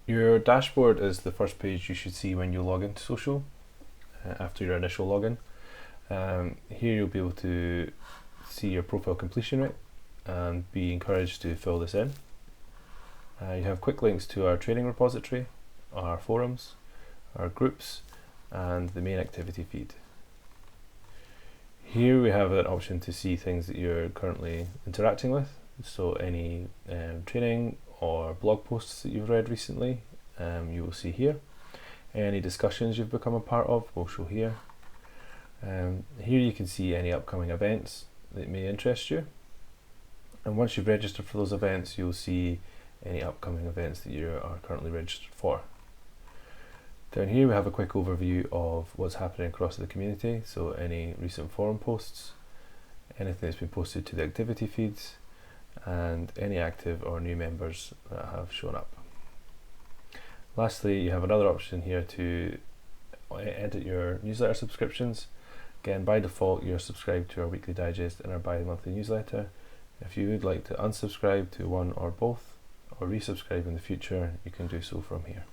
Your dashboard is the first page you should see when you log into Social after your initial login. Here you'll be able to see your profile completion rate and be encouraged to fill this in. You have quick links to our training repository, our forums, our groups, and the main activity feed. Here we have an option to see things that you're currently interacting with, so any training or blog posts that you've read recently, you will see here. Any discussions you've become a part of will show here. Here you can see any upcoming events that may interest you, and once you've registered for those events, you'll see any upcoming events that you are currently registered for. Down here we have a quick overview of what's happening across the community, so any recent forum posts, anything that's been posted to the activity feeds, and any active or new members that have shown up. Lastly, you have another option here to edit your newsletter subscriptions. Again, by default you're subscribed to our weekly digest and our bi-monthly newsletter. If you would like to unsubscribe to one or both, or resubscribe in the future, you can do so from here.